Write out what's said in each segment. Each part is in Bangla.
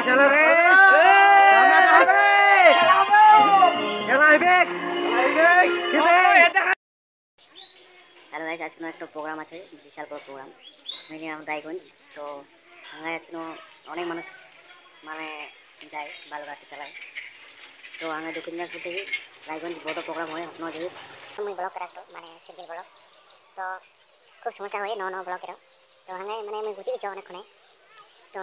চলো রে হ্যালো গাইস, আজকে একটা প্রোগ্রাম আছে, বিশাল বড় প্রোগ্রাম মিনিমাম রায়গঞ্জ। তো আমরা আজকে অনেক মানুষ মানে যায় বালুঘাটে চালায়। তো আমরা দক্ষিণ দিনাজপুর থেকে রায়গঞ্জ বড় প্রোগ্রাম হয় আপনার যদি তুমি ব্লক রাখতো মানে সিদ্ধির ব্লক। তো খুব সমস্যা হয় ন ব্লকেরও। তো মানে আমি গুছিয়ে গেছি অনেকক্ষণে। তো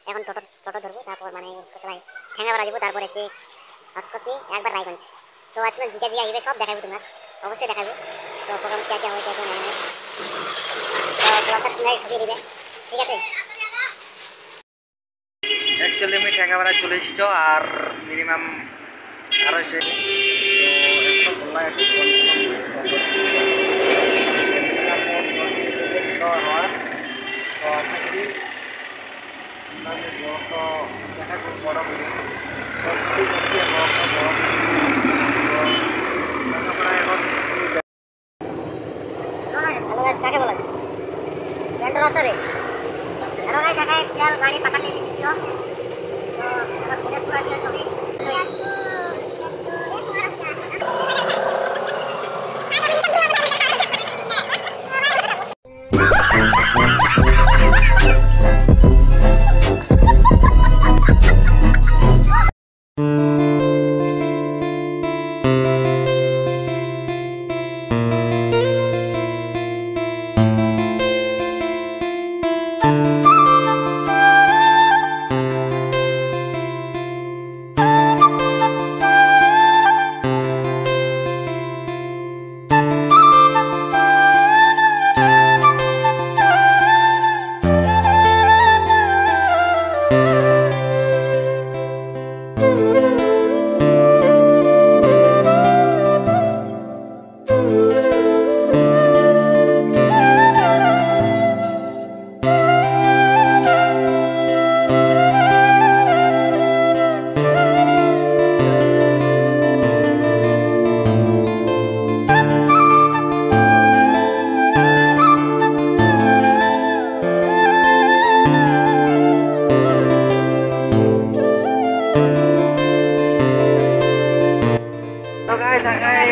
এখন টোটো ধরবো, তারপর মানে চালাই ঠ্যাঙ্গাপাড়া যাবো, তারপর একটি হটকট একবার রায়গঞ্জ। তো আজকে জিকা আসবে, সব দেখাবো তোমার, অবশ্যই দেখাবো। তো প্রোগ্রাম কে হয় কে না হয়, তো ব্লগটা তোমরা ছড়িয়ে দিবে, ঠিক আছে? অ্যাকচুয়ালি আমি ঠেঙ্গাপাড়া চলে এসেছ আর মিনিমাম আরো সে কাকে বলা রাস্তা রে গাড়ি পাঠালে দিচ্ছিল। তো আমার ফোনে পুরো আসলে ছবি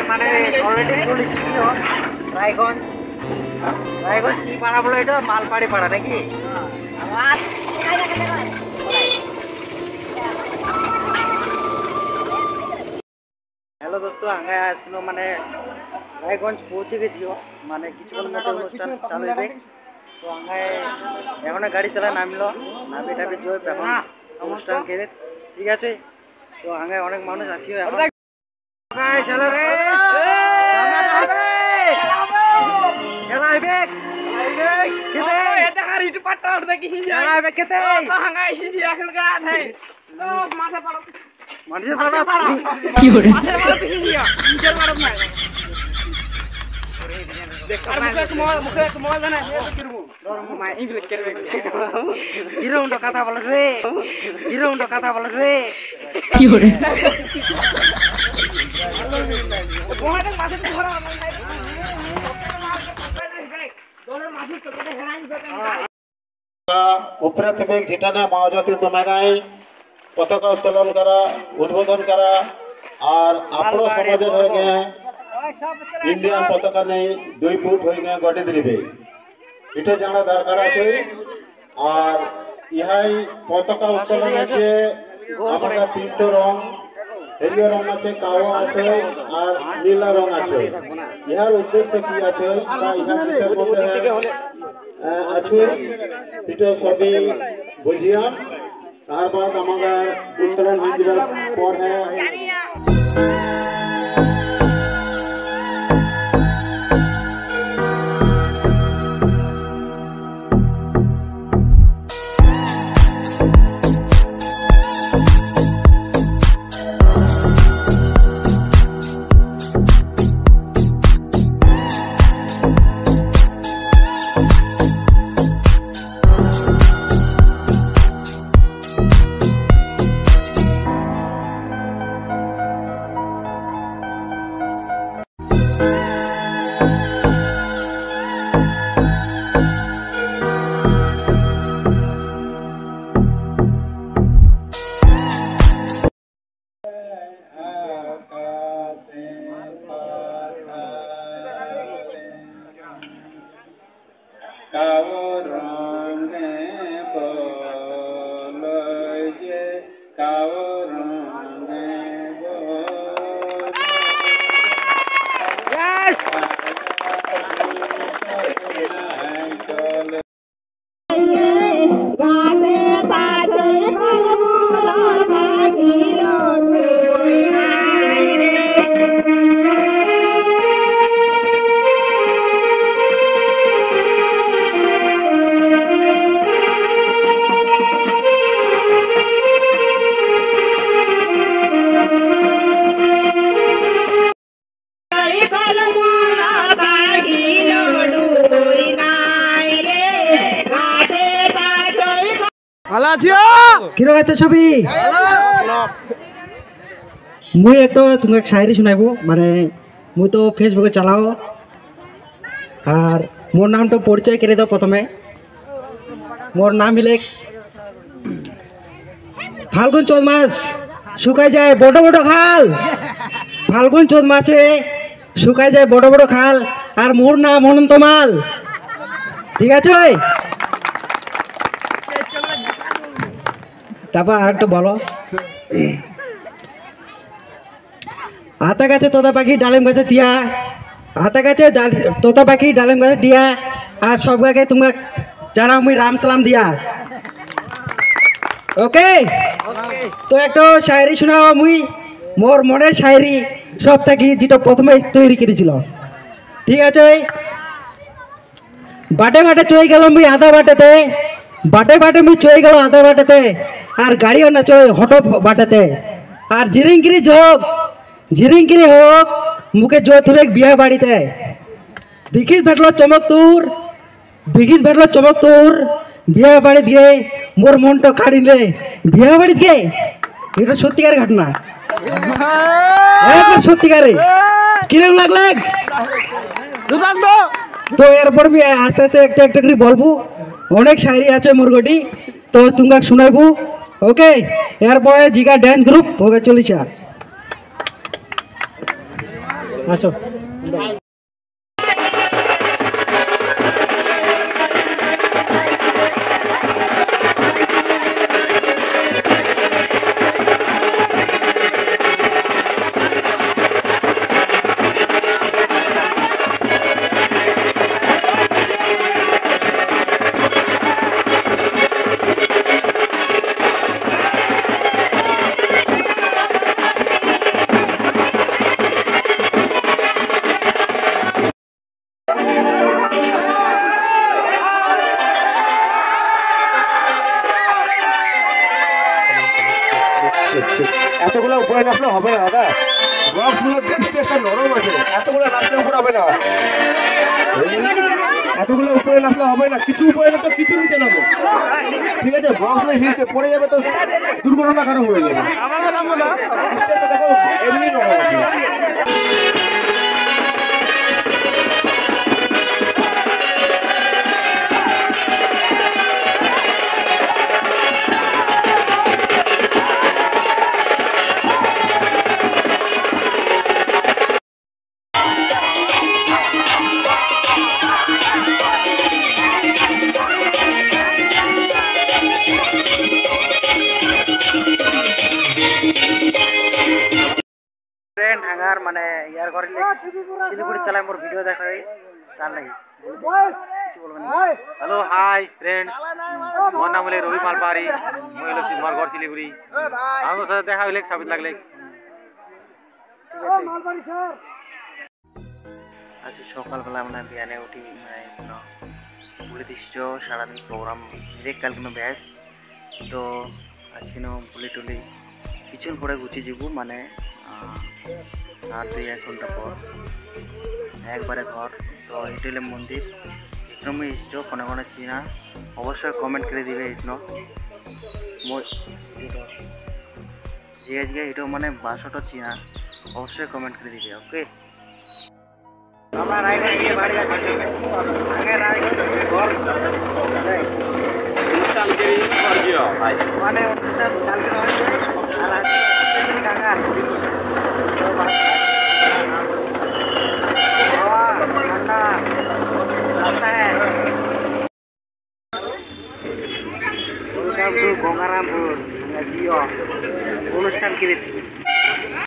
মানে অলরেডি চলে এসেছিল রায়গঞ্জ। রায়গঞ্জ কি পাড়া বলো এটা? মালপাড়ি পাড়া নাকি? হ্যালো দোস্ত, আঙ্গায় আজকে মানে রায়গঞ্জ পৌঁছে গেছিল, মানে কিছুক্ষণ মতো অনুষ্ঠান চালু হবে। তো আঙ্গায় এখনো গাড়ি চালা নামলো, নামি টাবি জয় এখন অনুষ্ঠান খেলে, ঠিক আছে? তো আঙ্গায় অনেক মানুষ আছে এখন। চলো রে কথা বলো রে, কথা বলো রে। উপরে থেকে যেখানে মাওজাতি দোমেগায় পতাকা উত্তোলন করা, উদ্বোধন করা, আর আপনার সমাজের হয়ে গিয়ে ইন্ডিয়ান পতাকা নেই 2 ফুট হয়ে গিয়ে গঠে দিবে, এটা জানা দরকার আছে। আর ইহাই পতাকা উত্তোলন আছে আপনার 3টো রং, হলদিয়া রং আছে, কালো আছে আর নীলা রং আছে। ইহার উদ্দেশ্য কি আছে তা ইহার আছে, এটা সবই বুঝিয়া তারপর আমাদের উত্তোলন হয়ে যাওয়ার পর ভালো আছিও কিরো আছে ছবি মুই একটু তোমাকে শায়রি শুনাইবো মানে মুই তো ফেসবুকে চালাও আর মোর নামটা পরিচয় করে দাও প্রথমে মোর নাম হলে ফাল্গুন চৌত মাস শুকাই যায় বড় বড় খাল ফাল্গুন চৌত মাসে শুকাই যায় বড় বড় খাল আর মোর নাম অনন্ত মাল ঠিক আছে তারপর আরেকটা বলো হাতা গাছে তোতা পাখি ডালিম গাছে টিয়া হাতা গাছে তোতা পাখি ডালিম গাছে টিয়া আর সব গাকে তোমাকে জানাও মুই রাম সালাম দিয়া ওকে তো একটা শায়রি শোনাও মুই মোর মনের শায়রি সব থাকি যেটা প্রথমে তৈরি করেছিল ঠিক আছে বাটে বাটে চয়ে গেল মুই আধা বাটেতে বাটে বাটে মুই চয়ে গেল আধা বাটেতে আর গাড়িও না চয়ে হটো বাটেতে আর ঝিরিঙ্গিরি হোক মুখে জোর থুবে বিয়ে বাড়িতে দিঘিত ভেটলো চমক তোর বিয়ে বাড়ি দিয়ে মোর মনটা কাড়িলে বিয়ে বাড়ি দিয়ে এটা সত্যিকারের ঘটনা সত্যিকারে কিরকম লাগলে তো এরপর আমি আস্তে আস্তে একটা একটা করে বলবো অনেক শায়রি আছে মোর গটি তো তোমাকে শোনাইবো ওকে এরপরে জিগা ড্যান্স গ্রুপ ওকে চলিছে আসো এতগুলো উপরে নাচলে হবে না দাদা বক্সগুলো স্টেজটা নরম আছে এতগুলো নাচলে উপরে হবে না এতগুলো উপরে নাচলে হবে না কিছু উপরে না তো কিছু নিচে নামো ঠিক আছে বক্সগুলো হিলতে পড়ে যাবে তো দুর্ঘটনা কারণ হয়ে যাবে স্টেজটা দেখো এমনি নরম আছে ফ্রেন্ড হাঙ্গার মানে ইয়ার ঘরে শিলিগুড়ি চালায় মোর ভিডিও দেখাই তার লাগি কিছু বলবেন হ্যালো হাই ফ্রেন্ডস মোর নাম হলে রবি মালপাহাড়ি মুই হলো মোর ঘর শিলিগুড়ি আমার সাথে দেখা হইলে সাবিত লাগলে আজকে সকালবেলা মানে বিয়ানে উঠি মানে বলে দিচ্ছ সারাদিন প্রোগ্রাম ডিরেক্ট কাল কোনো ব্যাস তো আজকে বলে টুলি কিছুক্ষণ পরে গুছিয়ে যাব মানে আর 2-1 ঘন্টা পর একবারে ঘর তো এটা হলো মন্দির একদম ইষ্ট কোনে কোনে চিনা অবশ্যই কমেন্ট করে দিবে ইটনো যে আজকে এটা মানে বাসটা চিনা অবশ্যই কমেন্ট করে দিবে ওকে আমরা রায়গঞ্জ থেকে বাড়ি যাচ্ছি আগে রায়গঞ্জ ঘর মানে অনুষ্ঠান কালকে হয়েছে আর আজকে কাকার ঠান্ডা लगता है वेलकम टू गंगारामपुर जियो অনুষ্ঠান কি